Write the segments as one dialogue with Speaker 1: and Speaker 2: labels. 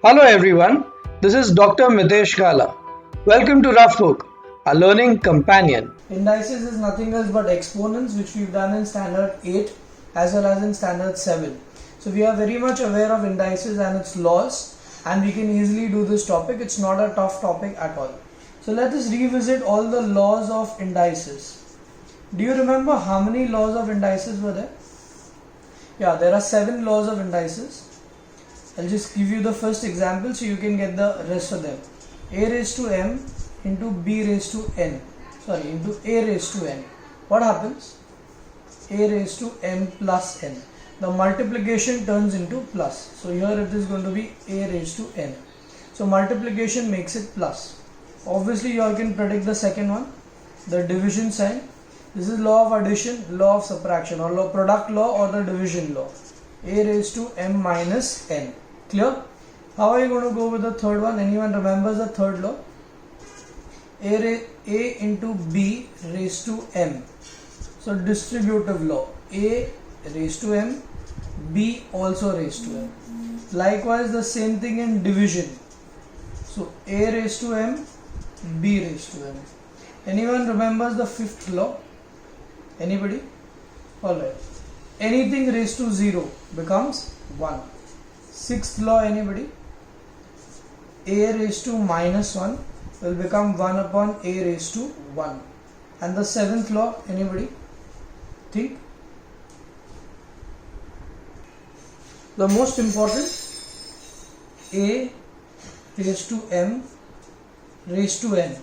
Speaker 1: Hello everyone, this is Dr. Mitesh Gala. Welcome to Rough Book, a learning companion.
Speaker 2: Indices is nothing else but exponents, which we've done in standard 8 as well as in standard 7. So we are very much aware of indices and its laws, and we can easily do this topic. It's not a tough topic at all. So let us revisit all the laws of indices. Do you remember how many laws of indices were there? Yeah, there are 7 laws of indices. I'll just give you the first example so you can get the rest of them. A raised to m into b raised to n. Into a raised to n. What happens? A raised to m plus n. The multiplication turns into plus. So here it is going to be a raised to n. So multiplication makes it plus. Obviously you all can predict the second one, the division sign. This is law of addition, law of subtraction, or product law or the division law. A raised to m minus n. Clear? How are you going to go with the third one? Anyone remembers the third law? A into b raised to m. So distributive law. A raised to m, b also raised to m. Likewise the same thing in division. So a raised to m, b raised to m. Anyone remembers the fifth law? Anybody? Alright. Anything raised to 0 becomes 1. Sixth law, anybody? A raised to minus 1 will become 1 upon a raised to 1. And the seventh law, anybody? Think. The most important, a raised to m raised to n.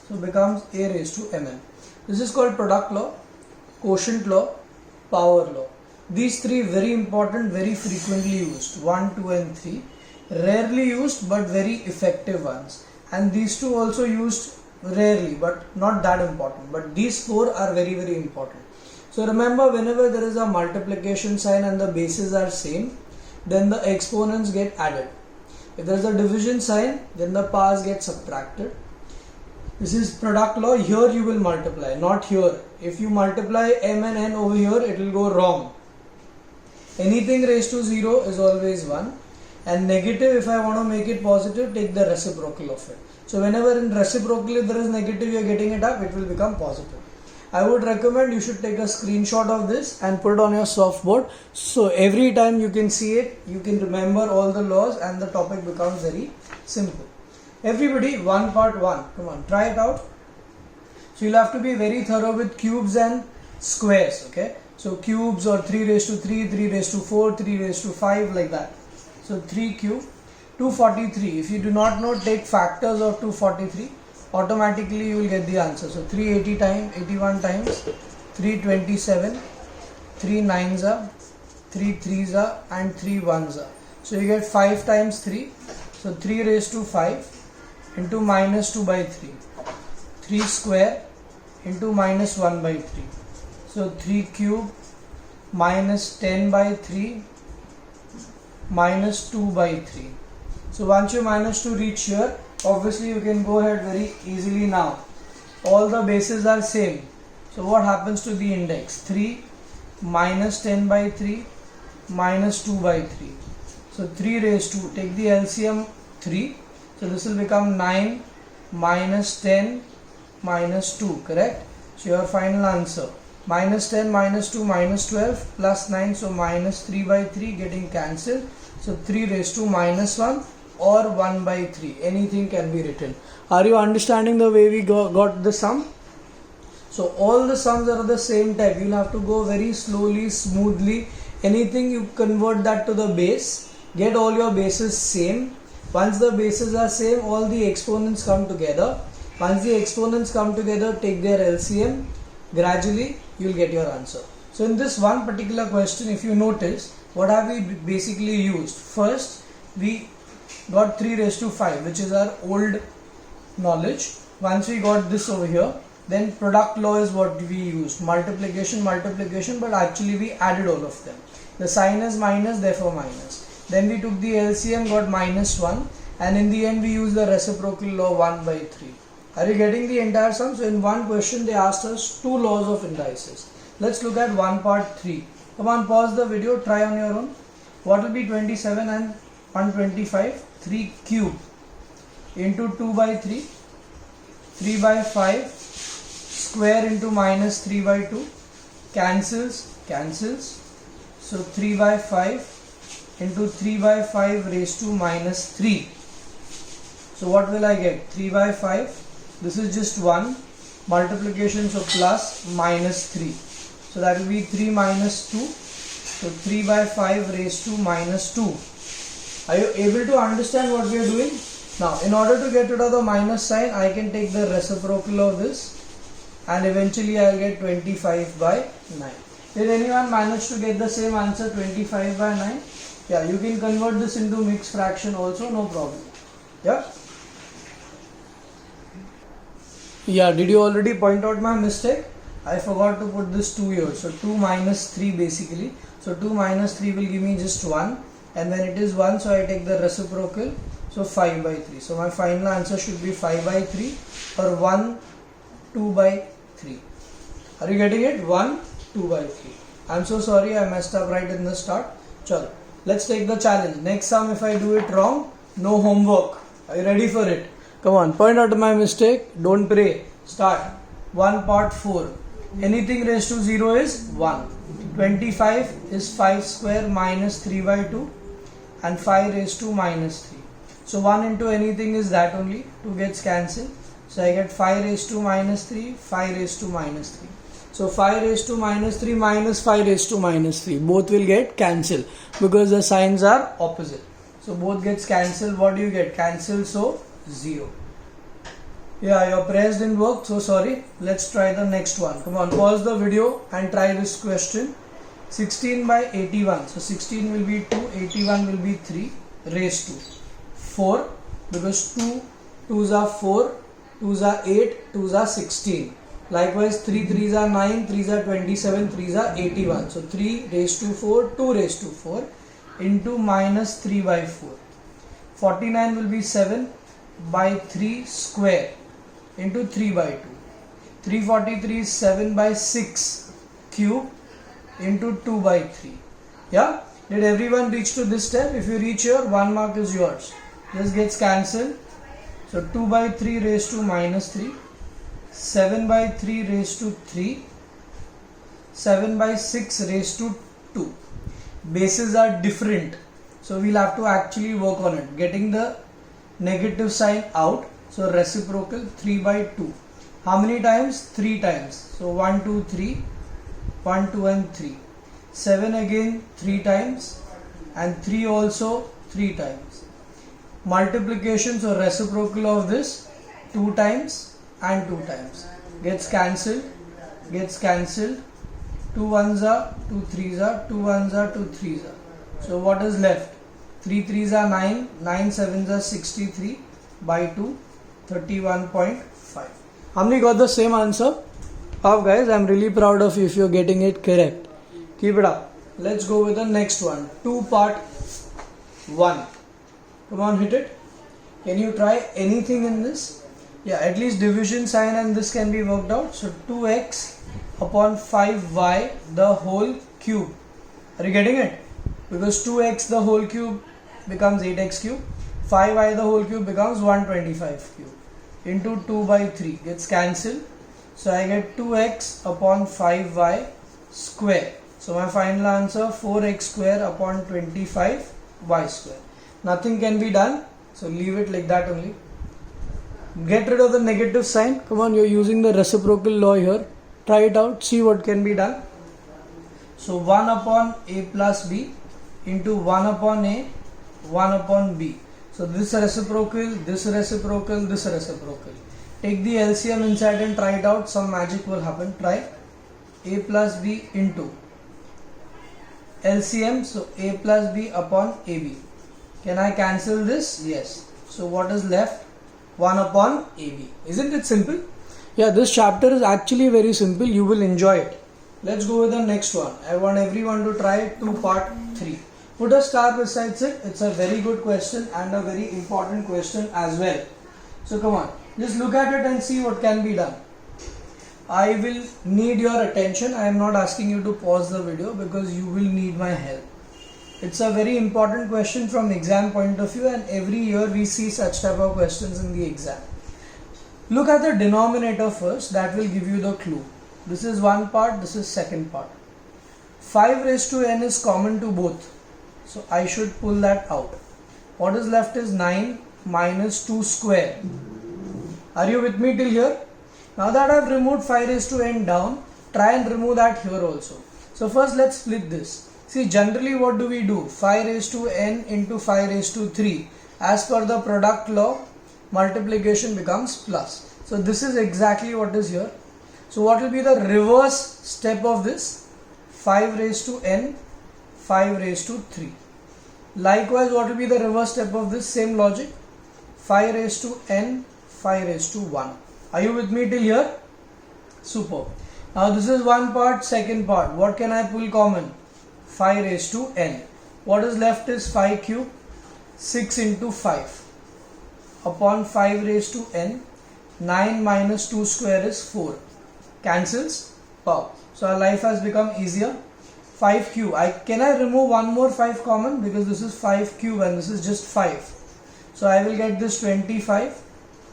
Speaker 2: So becomes a raised to mn. This is called product law, quotient law, power law. These three very important, very frequently used, 1, 2 and 3. Rarely used but very effective ones. And these two also used rarely but not that important. But these four are very, very important. So remember, whenever there is a multiplication sign and the bases are same, then the exponents get added. If there is a division sign, then the powers get subtracted. This is product law. Here you will multiply, not here. If you multiply m and n over here, it will go wrong. Anything raised to 0 is always 1, and negative, if I want to make it positive, take the reciprocal of it. So whenever in reciprocal if there is negative, you are getting it up, it will become positive. I would recommend you should take a screenshot of this and put it on your softboard, so every time you can see it, you can remember all the laws and the topic becomes very simple. Everybody, one part 1, come on, try it out. So you'll have to be very thorough with cubes and squares, okay? So cubes or 3 raised to 3, 3 raised to 4, 3 raised to 5, like that. So 3 cube, 243. If you do not know, take factors of 243. Automatically you will get the answer. So 380 times, 81 times, 327, 3 9s are, 3 3s are, and 3 1s are. So you get 5 times 3. So 3 raised to 5 into minus 2 by 3. 3 square into minus 1 by 3. So 3 cube minus 10 by 3 minus 2 by 3. So once you minus 2 reach here, obviously you can go ahead very easily now. All the bases are same. So what happens to the index? 3 minus 10 by 3 minus 2 by 3. So 3 raised to, take the LCM 3. So this will become 9 minus 10 minus 2, correct? So your final answer. Minus 10 minus 2 minus 12 plus 9, so minus 3 by 3 getting cancelled. So 3 raised to minus 1 or 1 by 3. Anything can be written. Are you understanding the way we got the sum? So all the sums are of the same type. You'll have to go very slowly, smoothly. Anything you convert that to the base. Get all your bases same. Once the bases are same, all the exponents come together. Once the exponents come together, take their LCM. Gradually you will get your answer. So in this one particular question, if you notice, what have we basically used? First, we got 3 raised to 5, which is our old knowledge. Once we got this over here, then product law is what we used. Multiplication, but actually we added all of them. The sign is minus, therefore minus. Then we took the LCM, got minus 1, and in the end we used the reciprocal law 1 by 3. Are you getting the entire sum? So in one question they asked us 2 laws of indices. Let's look at one part 3. Come on, pause the video, try on your own. What will be 27 and 125, 3 cube into 2 by 3, 3 by 5, square into minus 3 by 2, cancels. So 3 by 5 into 3 by 5 raised to minus 3. So what will I get? 3 by 5, this is just 1, multiplication, so plus minus 3. So that will be 3 minus 2. So 3 by 5 raised to minus 2. Are you able to understand what we are doing? Now, in order to get rid of the minus sign, I can take the reciprocal of this and eventually I will get 25 by 9. Did anyone manage to get the same answer, 25 by 9? Yeah, you can convert this into mixed fraction also, no problem. Yeah? Yeah, did you already point out my mistake? I forgot to put this 2 here. So 2 minus 3 basically. So 2 minus 3 will give me just 1. And when it is 1, so I take the reciprocal. So 5 by 3. So my final answer should be 5 by 3 or 1, 2 by 3. Are you getting it? 1, 2 by 3. I'm so sorry I messed up right in the start. Chalo. Let's take the challenge. Next sum, if I do it wrong, no homework. Are you ready for it? Come on, point out my mistake. Don't pray. Start. 1 part 4. Anything raised to 0 is 1. 25 is 5 square minus 3 by 2 and 5 raised to minus 3. So 1 into anything is that only. 2 gets cancelled. So I get 5 raised to minus 3, 5 raised to minus 3. So 5 raised to minus 3 minus 5 raised to minus 3. Both will get cancelled because the signs are opposite. So both gets cancelled. What do you get? Cancelled, so 0. Yeah, your prayers didn't work, so sorry. Let's try the next one. Come on, pause the video and try this question. 16 by 81. So 16 will be 2, 81 will be 3 raised to 4 because 2 2s are 4, 2s are 8, 2s are 16. Likewise 3 3s are 9, 3s are 27, 3s are 81. So 3 raised to 4, 2 raised to 4 into minus 3 by 4. 49 will be 7 by 3 square into 3 by 2. 343 is 7 by 6 cube into 2 by 3. Yeah? Did everyone reach to this step? If you reach here, 1 mark is yours. This gets cancelled. So 2 by 3 raised to minus 3. 7 by 3 raised to 3. 7 by 6 raised to 2. Bases are different. So we'll have to actually work on it. Getting the negative sign out. So reciprocal 3 by 2. How many times? 3 times. So 1, 2, 3. 1, 2 and 3. 7 again 3 times. And 3 also 3 times. Multiplication, so reciprocal of this 2 times and 2 times. Gets cancelled. 2 ones are, 2 threes are, 2 ones are, 2 threes are. So what is left? 3 threes are 9, 9 sevens are 63 by 2, 31.5. How many got the same answer? Half, guys. I'm really proud of you if you're getting it correct. Keep it up. Let's go with the next one. 2 part 1. Come on, hit it. Can you try anything in this? Yeah, at least division sign and this can be worked out. So 2x upon 5y the whole cube. Are you getting it? Because 2x the whole cube becomes 8x cube. 5y the whole cube becomes 125 cube. Into 2 by 3 gets cancelled. So I get 2x upon 5y square. So my final answer 4x square upon 25y square. Nothing can be done. So leave it like that only. Get rid of the negative sign. Come on, you're using the reciprocal law here. Try it out. See what can be done. So 1 upon a plus b into 1 upon a, 1 upon b. So this reciprocal, this reciprocal, this reciprocal. Take the LCM inside and try it out. Some magic will happen. Try. A plus b into LCM. So a plus b upon ab. Can I cancel this? Yes. So what is left? 1 upon AB. Isn't it simple? Yeah, this chapter is actually very simple. You will enjoy it. Let's go with the next one. I want everyone to try 2 part 3. Put a star besides it. It's a very good question and a very important question as well. So come on. Just look at it and see what can be done. I will need your attention. I am not asking you to pause the video because you will need my help. It's a very important question from exam point of view, and every year we see such type of questions in the exam. Look at the denominator first, that will give you the clue. This is one part, this is second part. 5 raised to n is common to both, so I should pull that out. What is left is 9 minus 2 square. Are you with me till here? Now that I have removed 5 raised to n down, try and remove that here also. So first let's split this. See, generally what do we do? 5 raised to n into 5 raised to 3. As per the product law, multiplication becomes plus. So this is exactly what is here. So what will be the reverse step of this? 5 raised to n, 5 raised to 3. Likewise, what will be the reverse step of this? Same logic. 5 raised to n, 5 raised to 1. Are you with me till here? Super. Now this is one part, second part. What can I pull common? 5 raised to n. What is left is 5 cube, 6 into 5 upon 5 raised to n. 9 minus 2 square is 4. Cancels? Wow. So our life has become easier. 5 cube. Can I remove one more 5 common? Because this is 5 cube and this is just 5. So I will get this 25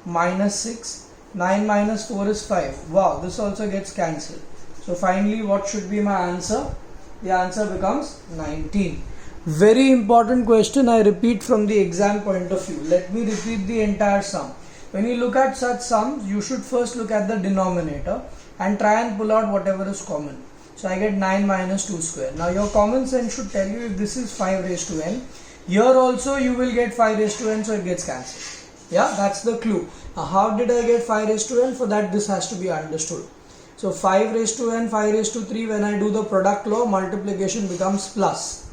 Speaker 2: minus 6. 9 minus 4 is 5. Wow. This also gets cancelled. So finally what should be my answer? The answer becomes 19. Very important question, I repeat, from the exam point of view. Let me repeat the entire sum. When you look at such sums, you should first look at the denominator and try and pull out whatever is common. So I get 9 minus 2 square. Now your common sense should tell you if this is 5 raised to n. Here also you will get 5 raised to n, so it gets cancelled. Yeah, that's the clue. Now how did I get 5 raised to n? For that this has to be understood. So 5 raised to n, 5 raised to 3, when I do the product law, multiplication becomes plus.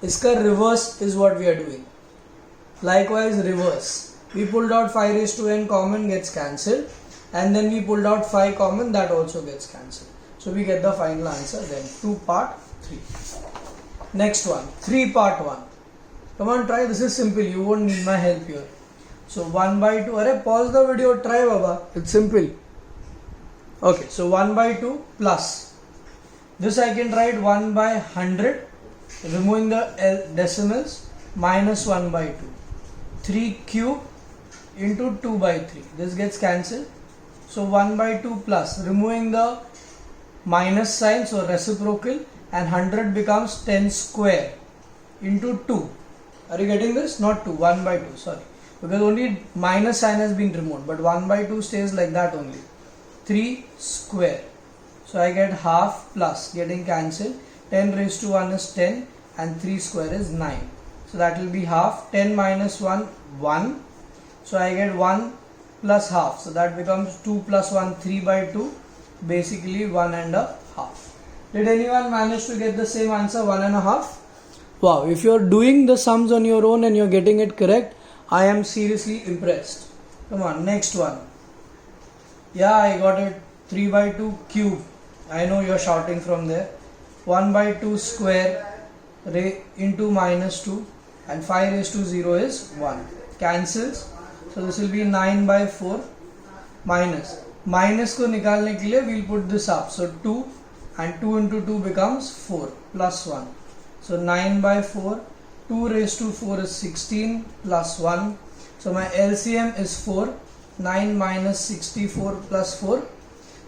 Speaker 2: Iska reverse is what we are doing. Likewise reverse. We pulled out 5 raised to n common, gets cancelled. And then we pulled out 5 common, that also gets cancelled. So we get the final answer then. 2 part 3. Next one. 3 part 1. Come on, try. This is simple. You won't need my help here. So 1 by 2. Arey, pause the video. Try, Baba. It's simple. Okay, so 1 by 2 plus. This I can write 1 by 100, removing the decimals, minus 1 by 2. 3 cube into 2 by 3. This gets cancelled. So 1 by 2 plus, removing the minus sign, so reciprocal, and 100 becomes 10 square into 2. Are you getting this? Not 2, 1 by 2, sorry. Because only minus sign has been removed, but 1 by 2 stays like that only. 3 square. So I get half plus, getting cancelled. 10 raised to 1 is 10 and 3 square is 9. So that will be half. 10 minus 1, 1. So I get 1 plus half. So that becomes 2 plus 1, 3 by 2. Basically 1 and a half. Did anyone manage to get the same answer, 1 and a half? Wow, if you're doing the sums on your own and you're getting it correct, I am seriously impressed. Come on, next one. Yeah, I got it. 3 by 2 cube. I know you're shouting from there. 1 by 2 square into minus 2 and 5 raised to 0 is 1. Cancels. So this will be 9 by 4 minus. Minus को निकालने के लिए we'll put this up. So 2 and 2 into 2 becomes 4 plus 1. So 9 by 4. 2 raised to 4 is 16 plus 1. So my LCM is 4. 9 minus 64 plus 4.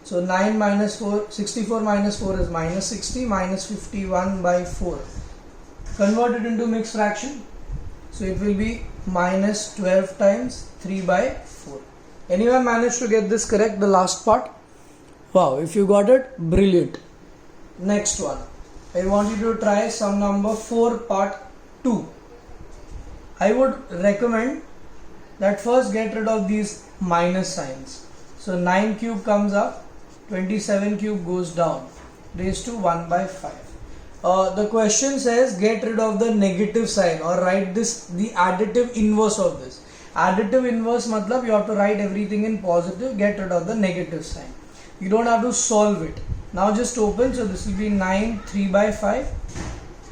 Speaker 2: So 9 minus 4, 64 minus 4 is minus 60, minus 51 by 4. Convert it into mixed fraction. So it will be minus 12 times 3 by 4. Anyone managed to get this correct, the last part? Wow, if you got it, brilliant. Next one. I want you to try sum number 4 part 2. I would recommend that first get rid of these minus signs. So 9 cube comes up, 27 cube goes down, raised to 1 by 5. The question says get rid of the negative sign or write this, the additive inverse of this. Additive inverse matlab you have to write everything in positive, get rid of the negative sign. You don't have to solve it. Now just open, so this will be 9 3 by 5,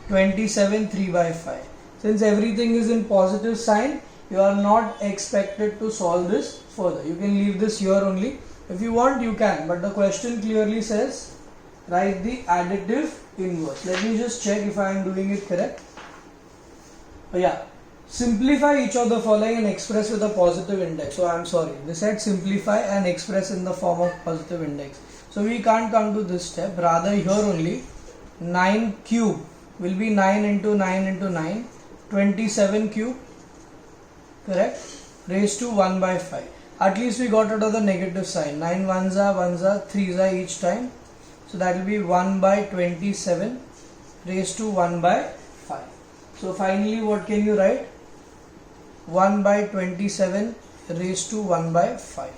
Speaker 2: 27 3 by 5. Since everything is in positive sign, you are not expected to solve this further. You can leave this here only. If you want, you can, but the question clearly says write the additive inverse. Let me just check if I am doing it correct. Yeah, simplify each of the following and express with a positive index. So I'm sorry, they said simplify and express in the form of positive index. So we can't come to this step, rather here only 9 cube will be 9 into 9 into 9, 27 cube, correct, raised to 1 by 5. At least we got rid of the negative sign. 9 ones are 3s are each time. So that will be 1 by 27 raised to 1 by 5. So finally what can you write? 1 by 27 raised to 1 by 5.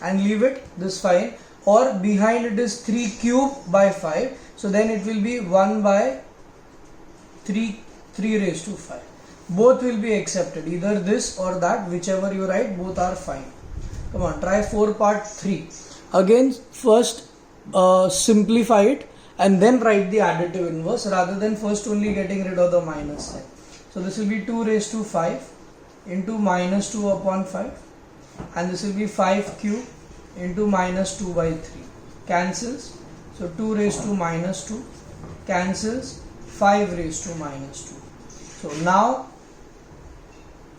Speaker 2: And leave it, this fine. Or behind it is 3 cube by 5. So then it will be 1 by 3 raised to 5. Both will be accepted. Either this or that, whichever you write, both are fine. Come on, try 4 part 3. Again, first simplify it and then write the additive inverse rather than first only getting rid of the minus sign. So this will be 2 raised to 5 into minus 2 upon 5, and this will be 5 cube into minus 2 by 3. Cancels. So 2 raised to minus 2 cancels, 5 raised to minus 2. So now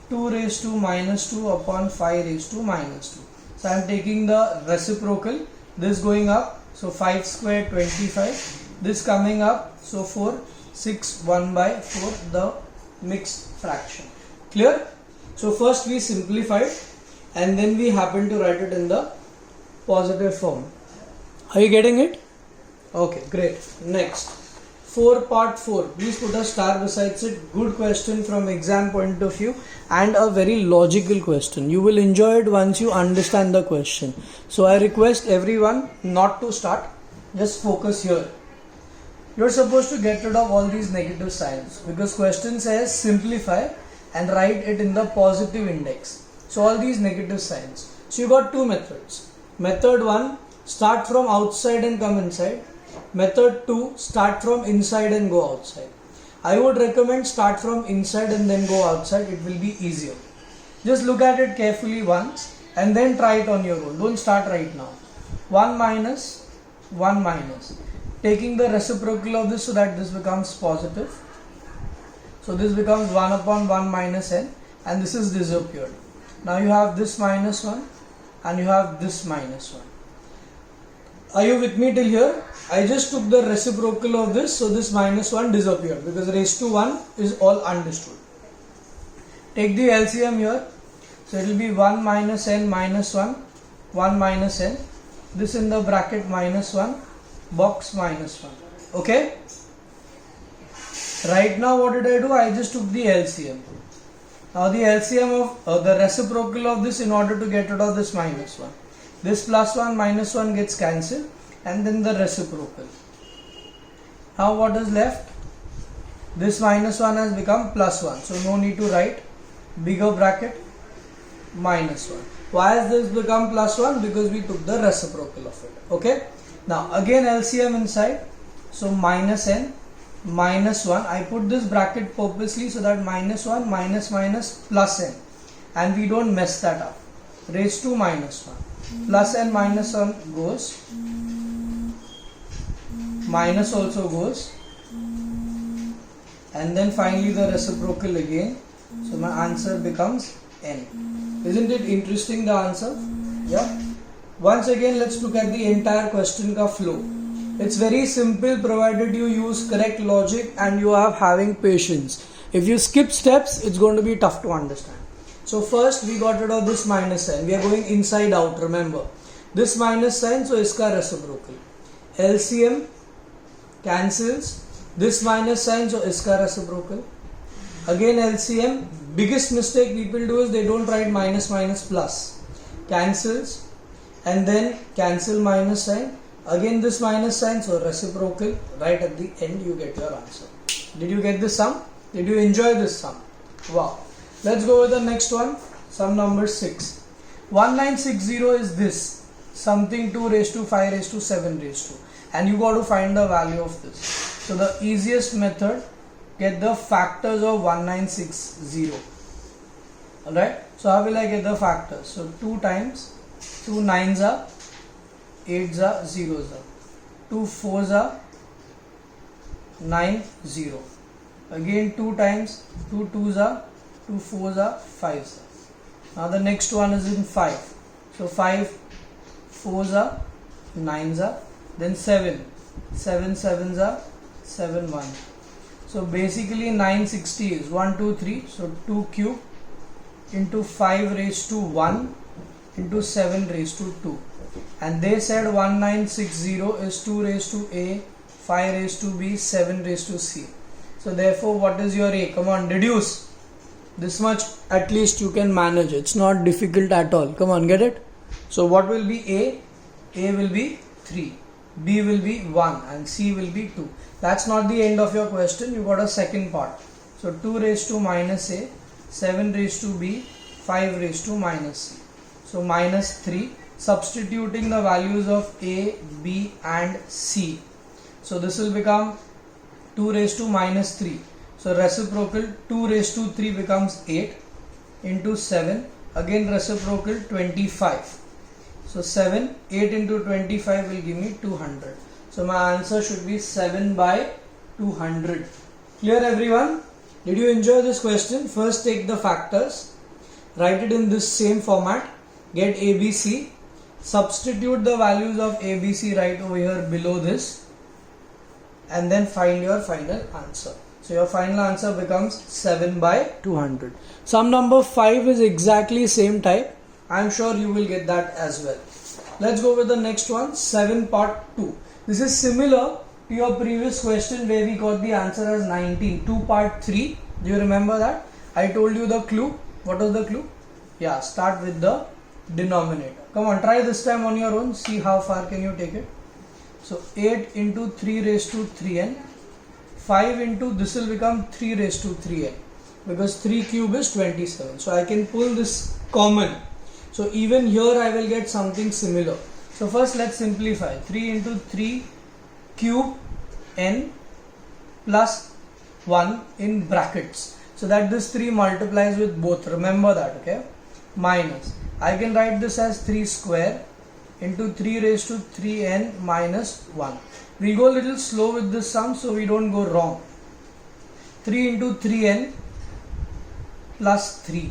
Speaker 2: 2 raised to minus 2 upon 5 raised to minus 2. So I am taking the reciprocal, this going up, so 5 square 25, this coming up, so 4, 6, 1 by 4, the mixed fraction. Clear? So first we simplified and then we happen to write it in the positive form. Are you getting it? Okay, great. Next, 4 part 4. Please put a star besides it. Good question from exam point of view and a very logical question. You will enjoy it once you understand the question. So I request everyone not to start. Just focus here. You're supposed to get rid of all these negative signs because question says simplify and write it in the positive index. So all these negative signs. So you got two methods. Method 1, start from outside and come inside. Method 2, start from inside and go outside. I would recommend start from inside and then go outside. It will be easier. Just look at it carefully once and then try it on your own. Don't start right now. 1 minus, 1 minus. Taking the reciprocal of this so that this becomes positive. So this becomes 1 upon 1 minus n and this is disappeared. Now you have this minus 1 and you have this minus 1. Are you with me till here? I just took the reciprocal of this, so this minus 1 disappeared because raised to 1 is all understood. Take the LCM here. So it will be 1 minus n minus 1, 1 minus n. This in the bracket minus 1, box minus 1. Okay? Right now what did I do? I just took the LCM. Now the LCM of the reciprocal of this in order to get rid of this minus 1. This plus 1 minus 1 gets cancelled and then the reciprocal. Now what is left? This minus 1 has become plus 1. So no need to write bigger bracket minus 1. Why has this become plus 1? Because we took the reciprocal of it. Okay. Now again LCM inside. So minus n minus 1. I put this bracket purposely so that minus 1 minus minus plus n. And we don't mess that up. Raised to minus 1. Plus and minus 1 goes, minus also goes, and then finally the reciprocal again. So my answer becomes n. Isn't it interesting, the answer? Yeah. Once again let's look at the entire question ka flow. It's very simple provided you use correct logic and you are having patience. If you skip steps, it's going to be tough to understand. So first we got rid of this minus sign. We are going inside out, remember. This minus sign, so iska reciprocal. LCM cancels. This minus sign, so iska reciprocal. Again LCM. Biggest mistake people do is they don't write minus minus plus. Cancels. And then cancel minus sign. Again this minus sign, so reciprocal. Right at the end you get your answer. Did you get this sum? Did you enjoy this sum? Wow. Let's go with the next one. Sum number 6. 1960 is this. Something 2 raised to 5 raised to 7 raised to. And you got to find the value of this. So the easiest method, get the factors of 1960. Alright. So how will I get the factors? So 2 times 2 9s are, 8s are, 0s are. 2 4s are, 9 0. again 2 times, 2 2s are 2 4s are 5s. Now the next one is in 5, so 5 4s are 9s are, then 7 7s are 7 1. So basically 960 is 1 2 3, so 2 cube into 5 raised to 1 into 7 raised to 2, and they said 1960 is 2 raised to a, 5 raised to b, 7 raised to c. So therefore what is your a? Come on, deduce. This much at least you can manage. It's not difficult at all. Come on, get it? So what will be a? A will be 3, b will be 1, and c will be 2. That's not the end of your question. You got a second part. So 2 raised to minus a, 7 raised to b, 5 raised to minus c. So minus 3, substituting the values of a, b and c. So this will become 2 raised to minus 3. So reciprocal 2 raised to 3 becomes 8 into 7. Again reciprocal 25. So 7, 8 into 25 will give me 200. So my answer should be 7 by 200. Clear everyone? Did you enjoy this question? First take the factors, write it in this same format, get ABC, substitute the values of ABC right over here below this, and then find your final answer. So your final answer becomes 7 by 200. Sum number 5 is exactly same type. I am sure you will get that as well. Let's go with the next one, 7 part 2. This is similar to your previous question where we got the answer as 19, 2 part 3. Do you remember that? I told you the clue. What was the clue? Yeah, start with the denominator. Come on, try this time on your own. See how far can you take it. So 8 into 3 raised to 3n. 5 into this will become 3 raised to 3n, because 3 cube is 27. So I can pull this common. So even here I will get something similar. So first let's simplify. 3 into 3 cube n plus 1 in brackets, so that this 3 multiplies with both. Remember that, okay? Minus. I can write this as 3 square into 3 raised to 3n minus 1. We'll go a little slow with this sum so we don't go wrong. 3 into 3n plus 3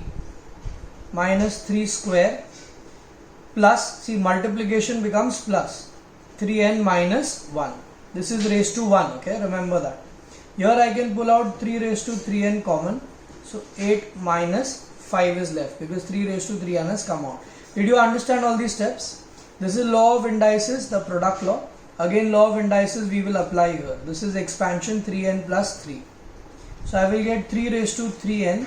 Speaker 2: minus 3 square plus, see, multiplication becomes plus 3n minus 1. This is raised to 1, okay? Remember that. Here I can pull out 3 raised to 3n common. So 8 minus 5 is left because 3 raised to 3n has come out. Did you understand all these steps? This is law of indices, the product law. Again, law of indices we will apply here. This is expansion 3n plus 3. So I will get 3 raised to 3n,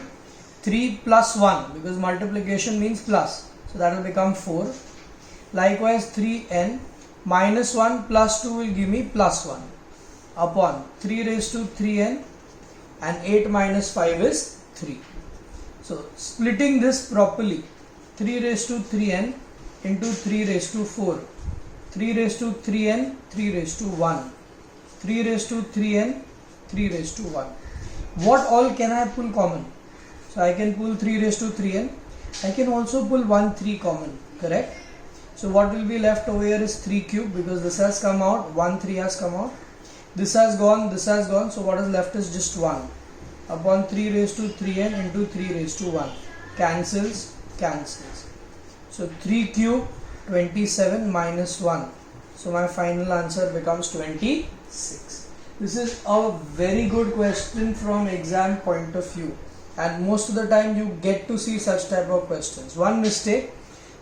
Speaker 2: 3 plus 1 because multiplication means plus. So that will become 4. Likewise 3n minus 1 plus 2 will give me plus 1 upon 3 raised to 3n, and 8 minus 5 is 3. So splitting this properly, 3 raised to 3n into 3 raised to 4, 3 raised to 3n, 3 raised to 1, 3 raised to 3n, 3 raised to 1. What all can I pull common? So I can pull 3 raised to 3n. I can also pull 1 3 common, correct? So what will be left over here is 3 cube because this has come out, 1 3 has come out. This has gone, this has gone. So what is left is just 1 upon 3 raised to 3n into 3 raised to 1. Cancels, cancels. So 3 cube 27 minus 1. So my final answer becomes 26. This is a very good question from exam point of view, and most of the time you get to see such type of questions. One mistake,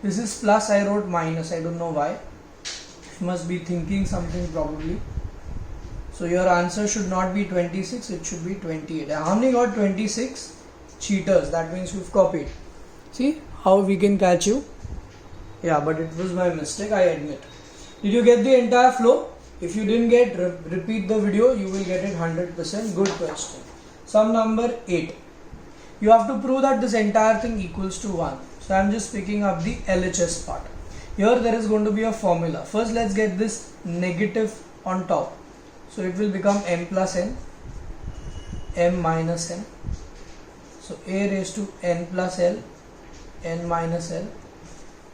Speaker 2: this is plus, I wrote minus, I don't know why. You must be thinking something probably. So your answer should not be 26, it should be 28. How many got 26? Cheaters, that means you've copied. See how we can catch you? Yeah, but it was my mistake, I admit. Did you get the entire flow? If you didn't get, repeat the video, you will get it 100%. Good question. Sum number 8. You have to prove that this entire thing equals to 1. So I am just picking up the LHS part. Here there is going to be a formula. First let's get this negative on top. So it will become m plus n, m minus n. So a raised to n plus l, n minus l,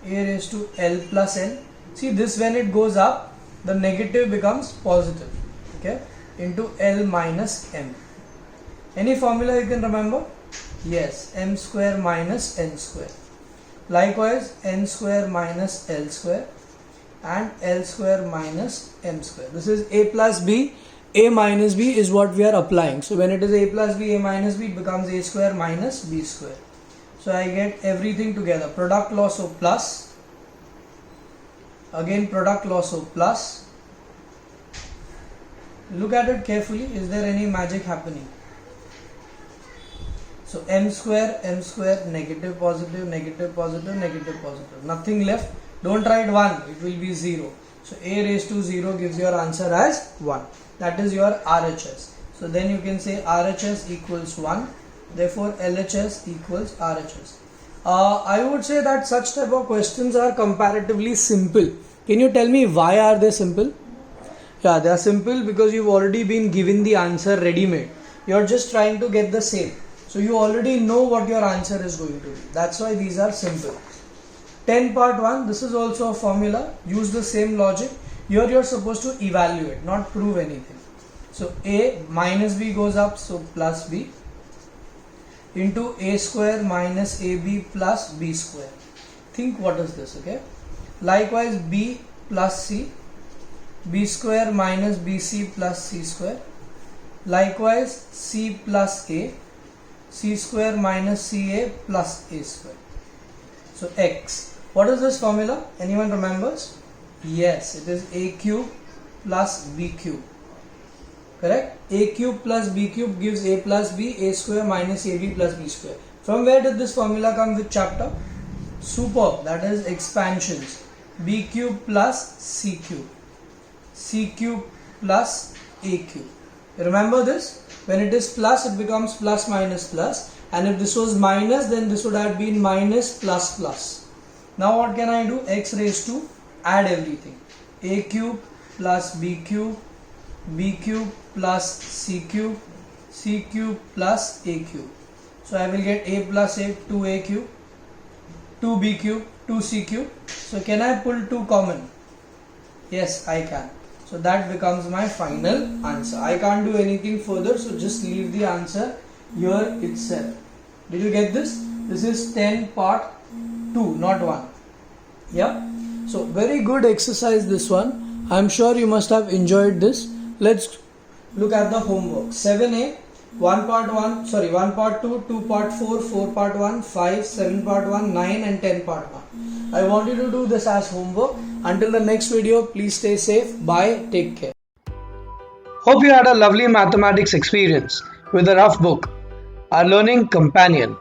Speaker 2: a raised to l plus n. See this, when it goes up, the negative becomes positive, okay, into l minus m. Any formula you can remember? Yes, m square minus n square. Likewise, n square minus L square and L square minus m square. This is a plus b. A minus b is what we are applying. So when it is a plus b, a minus b, it becomes a square minus b square. So I get everything together. Product loss of plus. Again product loss of plus. Look at it carefully. Is there any magic happening? So m square, negative, positive, negative, positive, negative, positive. Nothing left. Don't write 1. It will be 0. So a raised to 0 gives your answer as 1. That is your RHS. So then you can say RHS equals 1. Therefore LHS equals RHS. I would say that such type of questions are comparatively simple. Can you tell me why are they simple? Yeah, they are simple because you've already been given the answer ready-made. You're just trying to get the same. So you already know what your answer is going to be. That's why these are simple. 10 part 1, this is also a formula. Use the same logic. Here you're supposed to evaluate, not prove anything. So a minus b goes up, so plus b into a square minus ab plus b square. Think what is this, okay? Likewise b plus c, b square minus bc plus c square. Likewise c plus a, c square minus ca plus a square. So x. What is this formula? Anyone remembers? Yes, it is a cube plus b cube. Correct? A cube plus b cube gives a plus b, a square minus ab plus b square. From where did this formula come, with chapter? Superb, that is expansions. B cube plus c cube. C cube plus a cube. Remember this? When it is plus, it becomes plus minus plus. And if this was minus, then this would have been minus plus plus. Now what can I do? X raised to, add everything. A cube plus b cube plus c cube plus a cube. So I will get a plus a, 2a cube, 2b cube, 2c cube. So can I pull 2 common? Yes, I can. So that becomes my final answer. I can't do anything further, so just leave the answer here itself. Did you get this? This is 10 part 2, not 1. Yeah. So very good exercise, this one. I'm sure you must have enjoyed this. Let's look at the homework. 7a, 1 part 2, 2 part 4, 4 part 1, 5, 7 part 1, 9 and 10 part 1. I want you to do this as homework. Until the next video, please stay safe. Bye. Take care.
Speaker 1: Hope you had a lovely mathematics experience with the Rough Book, our learning companion.